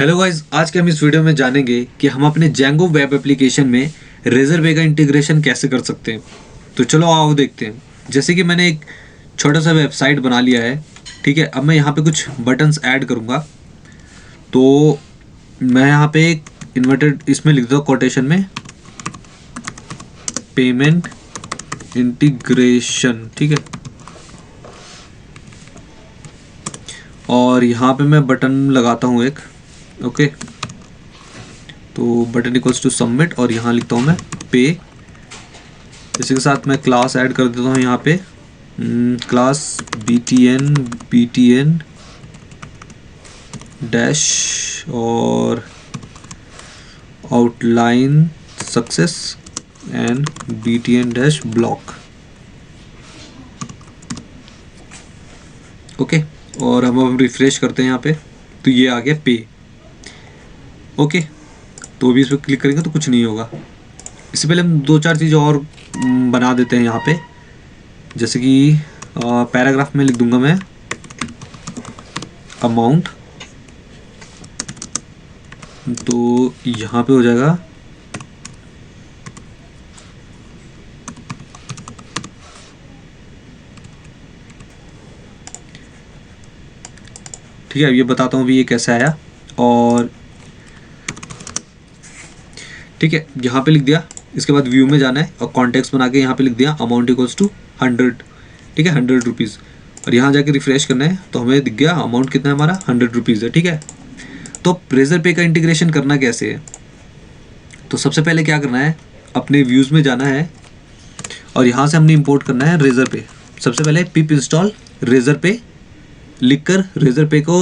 Hello guys, आज के हम इस वीडियो में जानेंगे कि हम अपने Django वेब एप्लीकेशन में रेजरपे का इंटीग्रेशन कैसे कर सकते हैं। तो चलो आओ देखते हैं। जैसे कि मैंने एक छोटा सा वेबसाइट बना लिया है, ठीक है। अब मैं यहाँ पे कुछ बटन्स ऐड करूँगा। तो मैं यहाँ पे एक इन्वर्टेड इसमें लिख दूँ कोटेशन में पेमेंट इंटीग्रेशन, ठीक है। और यहाँ पे मैं बटन लगाता हूँ एक, ओके। तो बटन इक्वल्स टू सबमिट और यहाँ लिखता हूँ मैं पे। इसी के साथ मैं क्लास ऐड कर देता हूँ यहाँ पे क्लास btn डैश और outline success and btn dash block, okay. और हम रिफ्रेश करते हैं यहाँ पे, तो ये आ गया पे, ओके। तो अभी इस पर क्लिक करेंगे तो कुछ नहीं होगा। इससे पहले हम दो चार चीज़ और बना देते हैं यहाँ पे। जैसे कि पैराग्राफ में लिख दूंगा मैं अमाउंट, तो यहाँ पे हो जाएगा ठीक है। ये बताता हूँ अभी ये कैसे आया। और ठीक है, यहाँ पे लिख दिया। इसके बाद व्यू में जाना है और कॉन्टेक्स्ट बना के यहाँ पे लिख दिया अमाउंट इक्वल्स टू 100, ठीक है, 100 रुपीज़। और यहाँ जाके रिफ्रेश करना है तो हमें दिख गया अमाउंट कितना है हमारा 100 रुपीज़ है, ठीक है। तो रेजरपे का इंटीग्रेशन करना कैसे है, तो सबसे पहले क्या करना है, अपने व्यूज़ में जाना है और यहाँ से हमने इंपोर्ट करना है रेजरपे। सबसे पहले पिप इंस्टॉल रेजरपे लिख कर रेजरपे को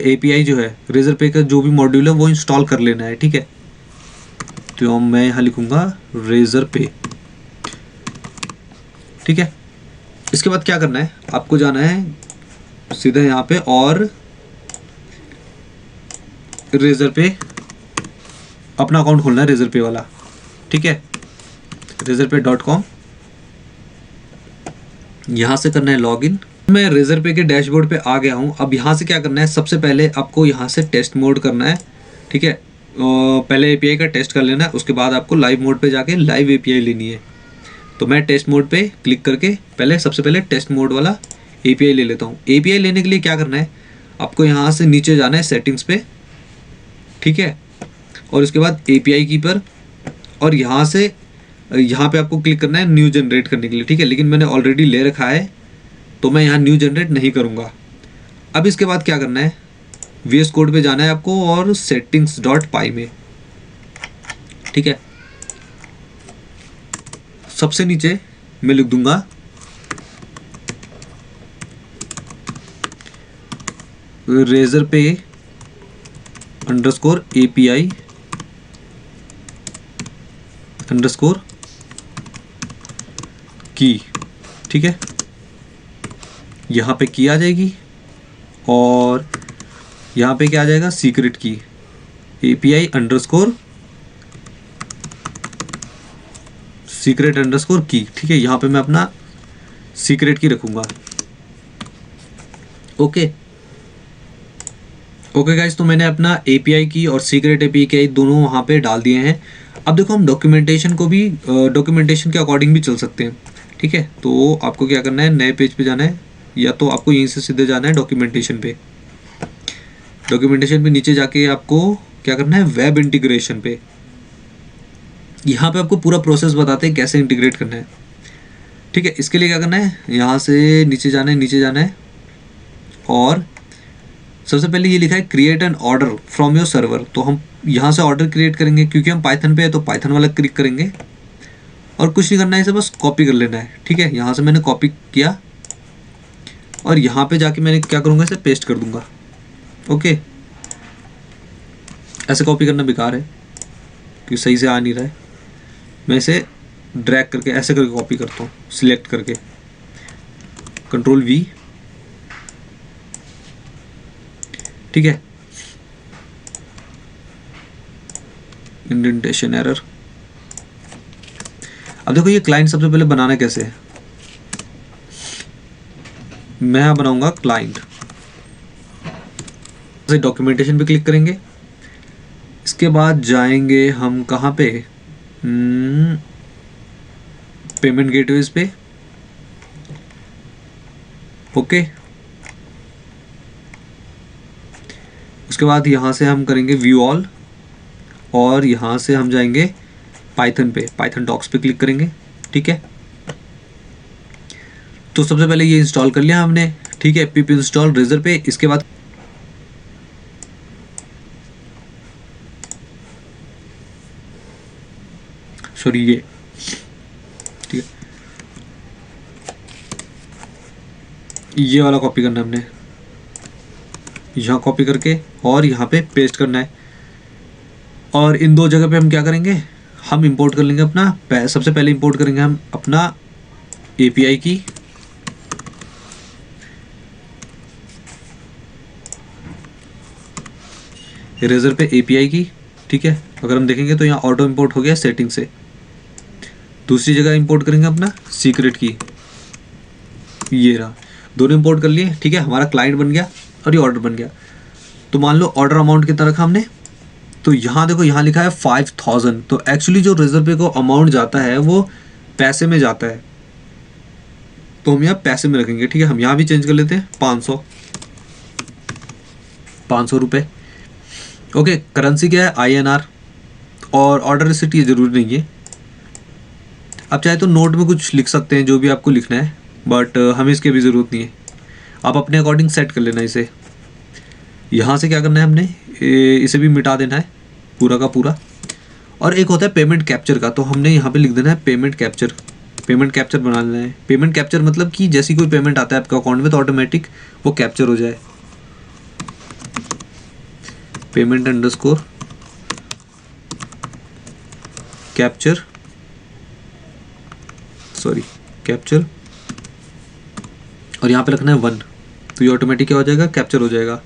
API जो है रेजरपे का जो भी मॉड्यूल है वो इंस्टॉल कर लेना है, ठीक है। तो मैं यहाँ लिखूंगा रेजरपे, ठीक है। इसके बाद क्या करना है, आपको जाना है सीधा यहाँ पे और रेजरपे अपना अकाउंट खोलना है रेजरपे वाला, ठीक है। रेजरपे.com यहाँ से करना है लॉगिन। मैं रेजरपे के डैशबोर्ड पे आ गया हूँ। अब यहाँ से क्या करना है, सबसे पहले आपको यहाँ से टेस्ट मोड करना है, ठीक है। पहले API का टेस्ट कर लेना है, उसके बाद आपको लाइव मोड पे जाके लाइव API लेनी है। तो मैं टेस्ट मोड पे क्लिक करके सबसे पहले टेस्ट मोड वाला API ले लेता हूँ। API लेने के लिए क्या करना है, आपको यहाँ से नीचे जाना है सेटिंग्स पे, ठीक है। और उसके बाद API की पर, और यहाँ पे आपको क्लिक करना है न्यू जनरेट करने के लिए, ठीक है। लेकिन मैंने ऑलरेडी ले रखा है तो मैं यहाँ न्यू जनरेट नहीं करूँगा। अब इसके बाद क्या करना है, VS कोड पे जाना है आपको और settings.py में, ठीक है। सबसे नीचे मैं लिख दूंगा रेजरपे अंडरस्कोर API अंडरस्कोर की, ठीक है। यहाँ पे की आ जाएगी और यहाँ पे क्या आ जाएगा, सीक्रेट की API अंडरस्कोर सीक्रेट अंडरस्कोर की, ठीक है। यहाँ पे मैं अपना सीक्रेट की रखूँगा, ओके। ओके गाइस, तो मैंने अपना API की और सीक्रेट API दोनों वहाँ पे डाल दिए हैं। अब देखो हम डॉक्यूमेंटेशन को भी डॉक्यूमेंटेशन के अकॉर्डिंग भी चल सकते हैं, ठीक है। तो आपको क्या करना है, नए पेज पे जाना है या तो आपको यहीं से सीधे जाना है डॉक्यूमेंटेशन पे। डॉक्यूमेंटेशन पे नीचे जाके आपको क्या करना है, वेब इंटीग्रेशन पे। यहाँ पे आपको पूरा प्रोसेस बताते हैं कैसे इंटीग्रेट करना है, ठीक है। इसके लिए क्या करना है, यहाँ से नीचे जाना है और सबसे पहले ये लिखा है create an order from your server. तो हम यहाँ से ऑर्डर क्रिएट करेंगे, क्योंकि हम पाइथन पे है तो पाइथन वाला क्लिक करेंगे और कुछ नहीं करना है, इसे बस कॉपी कर लेना है, ठीक है। यहाँ से मैंने कॉपी किया और यहाँ पे जाके मैंने क्या करूँगा, इसे पेस्ट कर दूंगा, ओके। ऐसे कॉपी करना बेकार है क्योंकि सही से आ नहीं रहा है। मैं इसे ड्रैग करके ऐसे करके कॉपी करता हूँ, सिलेक्ट करके Ctrl V, ठीक है। Indentation error. अब देखो ये क्लाइंट सबसे पहले बनाना कैसे है, मैं यहाँ बनाऊंगा क्लाइंट। डॉक्यूमेंटेशन पे क्लिक करेंगे इसके बाद जाएंगे हम कहाँ पे, पेमेंट गेटवेज पे। ओके, उसके बाद यहाँ से हम करेंगे व्यू ऑल, और यहाँ से हम जाएंगे पाइथन पे, पाइथन डॉक्स पे क्लिक करेंगे। ठीक है, तो सबसे पहले ये इंस्टॉल कर लिया हमने। ठीक है, पिप इंस्टॉल रेजर पे। इसके बाद सॉरी ये, ठीक है, ये वाला कॉपी करना है हमने, यहाँ कॉपी करके और यहाँ पे पेस्ट करना है। और इन दो जगह पे हम क्या करेंगे, हम इंपोर्ट कर लेंगे अपना, सबसे पहले इंपोर्ट करेंगे हम अपना एपीआई की, रेजर पे एपीआई की। ठीक है, अगर हम देखेंगे तो यहाँ ऑटो इंपोर्ट हो गया सेटिंग से। दूसरी जगह इंपोर्ट करेंगे अपना सीक्रेट की, ये रहा, दोनों इंपोर्ट कर लिए। ठीक है, हमारा क्लाइंट बन गया और ये ऑर्डर बन गया। तो मान लो ऑर्डर अमाउंट कितना रखा हमने, तो यहाँ देखो, यहाँ लिखा है 5000। तो एक्चुअली जो रेजर पे को अमाउंट जाता है वो पैसे में जाता है, तो हम यहाँ पैसे में रखेंगे। ठीक है, हम यहाँ भी चेंज कर लेते हैं 500 रुपये। ओके, करेंसी क्या है INR, और ऑर्डर रिसिप्ट ये जरूरी नहीं है, आप चाहे तो नोट में कुछ लिख सकते हैं जो भी आपको लिखना है, बट हमें इसकी भी ज़रूरत नहीं है, आप अपने अकॉर्डिंग सेट कर लेना इसे। यहाँ से क्या करना है, हमने इसे भी मिटा देना है पूरा का पूरा। और एक होता है पेमेंट कैप्चर का, तो हमने यहाँ पे लिख देना है पेमेंट कैप्चर, पेमेंट कैप्चर बना लेना है। पेमेंट कैप्चर मतलब कि जैसी कोई पेमेंट आता है आपके अकाउंट में तो ऑटोमेटिक वो कैप्चर हो जाए। Payment underscore capture, sorry capture, और यहाँ पे रखना है 1, तो ये ऑटोमेटिक क्या हो जाएगा, कैप्चर हो जाएगा।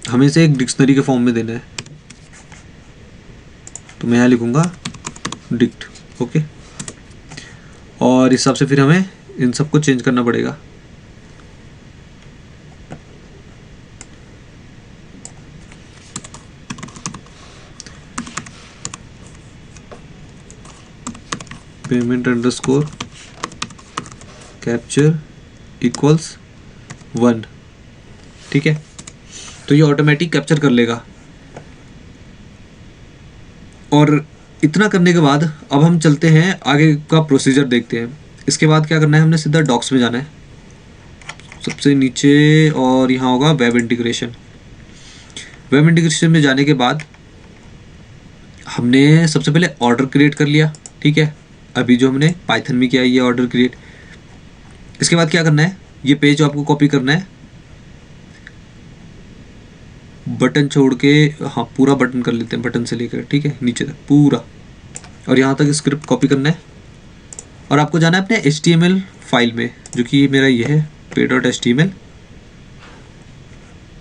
हमें इसे एक डिक्शनरी के फॉर्म में देना है, तो मैं यहाँ लिखूंगा डिक्ट। ओके, और इस हिसाब से फिर हमें इन सबको चेंज करना पड़ेगा। Payment underscore capture equals 1। ठीक है, तो ये ऑटोमेटिक कैप्चर कर लेगा। और इतना करने के बाद अब हम चलते हैं आगे का प्रोसीजर देखते हैं। इसके बाद क्या करना है, हमने सीधा डॉक्स में जाना है सबसे नीचे, और यहाँ होगा वेब इंटीग्रेशन। वेब इंटीग्रेशन में जाने के बाद हमने सबसे पहले ऑर्डर क्रिएट कर लिया। ठीक है, अभी जो हमने पाइथन में किया ये ऑर्डर क्रिएट। इसके बाद क्या करना है, ये पेज आपको कॉपी करना है, बटन छोड़ के, हाँ पूरा बटन कर लेते हैं, बटन से लेकर ठीक है नीचे तक पूरा, और यहाँ तक स्क्रिप्ट कॉपी करना है। और आपको जाना है अपने HTML फाइल में, जो कि मेरा ये है pay.html।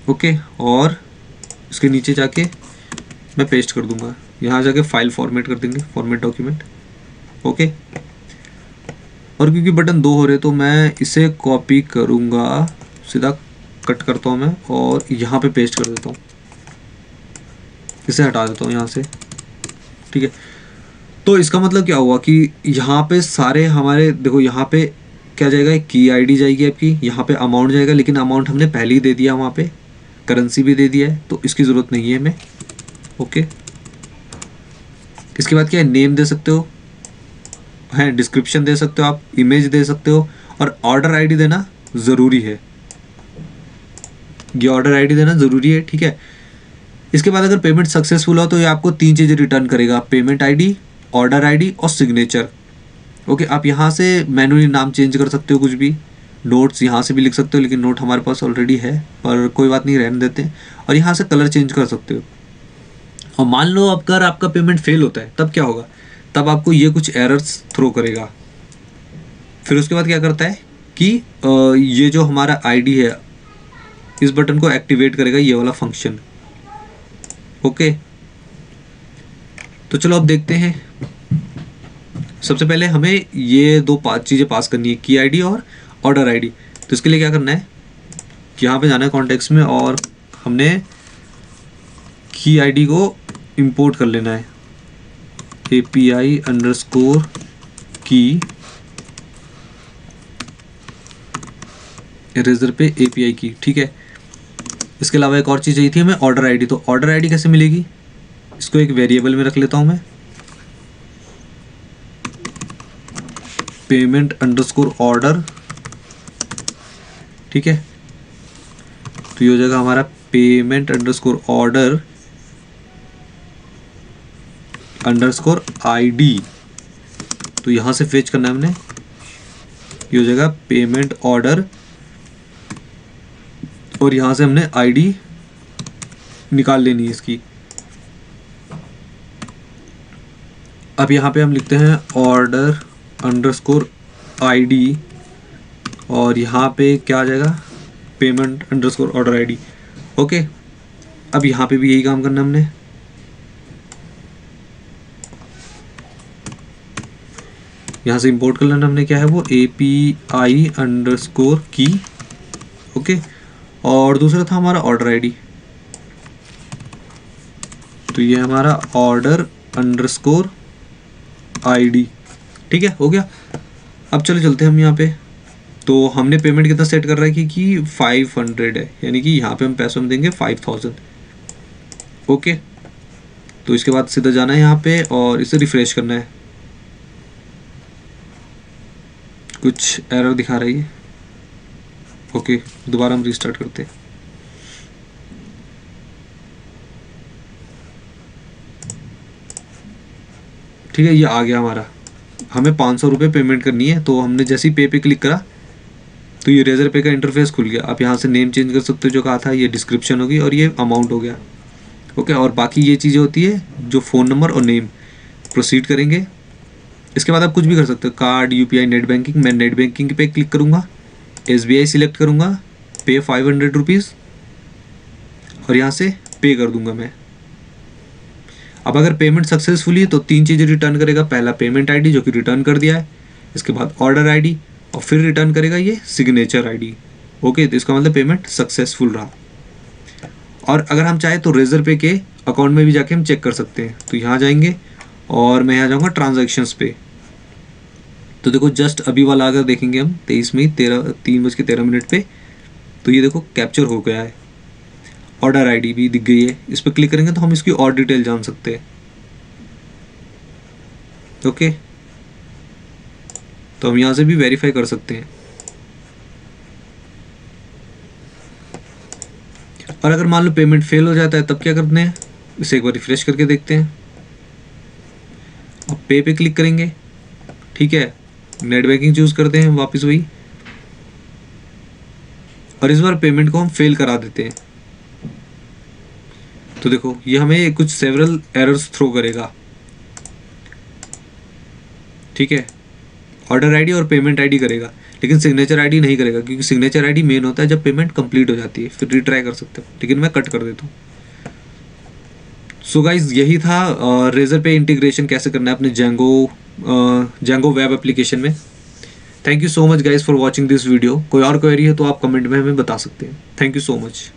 ओके, और इसके नीचे जाके मैं पेस्ट कर दूंगा, यहाँ जाके फाइल फॉर्मेट कर देंगे, फॉर्मेट डॉक्यूमेंट। ओके, और क्योंकि बटन 2 हो रहे तो मैं इसे कॉपी करूँगा, सीधा कट करता हूँ मैं और यहाँ पे पेस्ट कर देता हूँ, इसे हटा देता हूँ यहाँ से। ठीक है, तो इसका मतलब क्या हुआ कि यहाँ पे सारे हमारे देखो, यहाँ पे क्या जाएगा, एक की ID जाएगी आपकी, यहाँ पे अमाउंट जाएगा, लेकिन अमाउंट हमने पहले ही दे दिया, वहाँ पे करेंसी भी दे दिया है, तो इसकी ज़रूरत नहीं है हमें। ओके, इसके बाद क्या है, नेम दे सकते हो, है डिस्क्रिप्शन दे सकते हो, आप इमेज दे सकते हो, और ऑर्डर ID देना ज़रूरी है, ये ऑर्डर ID देना ज़रूरी है। ठीक है, इसके बाद अगर पेमेंट सक्सेसफुल हो तो ये आपको 3 चीज़ें रिटर्न करेगा, पेमेंट ID, ऑर्डर ID और सिग्नेचर। ओके, आप यहाँ से मैन्युअली नाम चेंज कर सकते हो, कुछ भी नोट्स यहाँ से भी लिख सकते हो, लेकिन नोट हमारे पास ऑलरेडी है, पर कोई बात नहीं, रहने देते हैं। और यहाँ से कलर चेंज कर सकते हो। और मान लो अगर आपका पेमेंट फेल होता है तब क्या होगा, तब आपको ये कुछ एरर्स थ्रो करेगा। फिर उसके बाद क्या करता है कि ये जो हमारा ID है, इस बटन को एक्टिवेट करेगा, ये वाला फंक्शन। ओके, तो चलो अब देखते हैं। सबसे पहले हमें ये 2 चीज़ें पास करनी है, की ID और ऑर्डर ID। तो इसके लिए क्या करना है, यहाँ पे जाना है कॉन्टेक्स्ट में और हमने की आईडी को इंपोर्ट कर लेना है, API_key इरेजर पे API की। ठीक है, इसके अलावा एक और चीज़ चाहिए थी हमें, ऑर्डर आईडी। तो ऑर्डर आईडी कैसे मिलेगी, इसको एक वेरिएबल में रख लेता हूँ मैं, payment_order। ठीक है, तो ये हो जाएगा हमारा payment_order_id। तो यहाँ से फेच करना है हमने, ये हो जाएगा पेमेंट ऑर्डर और यहाँ से हमने आईडी निकाल लेनी है इसकी। अब यहाँ पे हम लिखते हैं order_id और यहाँ पे क्या आ जाएगा, payment_order_id। ओके, अब यहाँ पे भी यही काम करना है हमने, यहाँ से इंपोर्ट कर लेना हमने, क्या है वो, API_key। ओके, और दूसरा था हमारा ऑर्डर आईडी, तो ये हमारा order_id। ठीक है, हो गया। अब चलो चलते हैं हम यहाँ पे। तो हमने पेमेंट कितना सेट कर रहा है कि 500 है, यानी कि यहाँ पे हम पैसों में देंगे 5000। ओके, तो इसके बाद सीधा जाना है यहाँ पे और इसे रिफ्रेश करना है। कुछ एरर दिखा रही है। ओके, दोबारा हम रिस्टार्ट करते हैं। ठीक है, ये आ गया हमारा। हमें 500 रुपये पेमेंट करनी है, तो हमने जैसे ही पे क्लिक करा तो ये रेजर पे का इंटरफेस खुल गया। आप यहाँ से नेम चेंज कर सकते हो, जो कहा था, ये डिस्क्रिप्शन होगी और ये अमाउंट हो गया। ओके, और बाकी ये चीज़ें होती है जो फ़ोन नंबर और नेम। प्रोसीड करेंगे, इसके बाद आप कुछ भी कर सकते हो, कार्ड, UPI, नेट बैंकिंग। मैं नेट बैंकिंग पे क्लिक करूँगा, SBI सिलेक्ट करूँगा, पे 500 रुपीज़ और यहाँ से पे कर दूँगा मैं। अब अगर पेमेंट सक्सेसफुली है तो 3 चीज़ें रिटर्न करेगा। पहला पेमेंट आईडी जो कि रिटर्न कर दिया है, इसके बाद ऑर्डर आईडी और फिर रिटर्न करेगा ये सिग्नेचर आईडी। ओके, तो इसका मतलब पेमेंट सक्सेसफुल रहा। और अगर हम चाहे तो रेजर पे के अकाउंट में भी जाके हम चेक कर सकते हैं। तो यहाँ जाएंगे और मैं यहाँ जाऊँगा ट्रांजैक्शंस पे। तो देखो जस्ट अभी वाला अगर देखेंगे हम 23 मई 3:13 पे, तो ये देखो कैप्चर हो गया है, ऑर्डर आईडी भी दिख गई है। इस पर क्लिक करेंगे तो हम इसकी और डिटेल जान सकते हैं। ओके, तो हम यहाँ से भी वेरीफाई कर सकते हैं। और अगर मान लो पेमेंट फेल हो जाता है तब क्या करते हैं, इसे एक बार रिफ्रेश करके देखते हैं। अब पे क्लिक करेंगे। ठीक है, नेट बैंकिंग चूज करते हैं वापस वही, और इस बार पेमेंट को हम फेल करा देते हैं। तो देखो ये हमें कुछ सेवरल एरर्स थ्रो करेगा। ठीक है, ऑर्डर आईडी और पेमेंट आईडी करेगा, लेकिन सिग्नेचर आईडी नहीं करेगा, क्योंकि सिग्नेचर आईडी मेन होता है जब पेमेंट कंप्लीट हो जाती है। फिर रिट्राई कर सकते हो, लेकिन मैं कट कर देता हूँ। सो गाइज, यही था रेजर पे इंटीग्रेशन कैसे करना है अपने जेंगो वेब एप्लीकेशन में। Thank you so much guys for watching this video. कोई और क्वेरी है तो आप कमेंट में हमें बता सकते हैं। Thank you so much.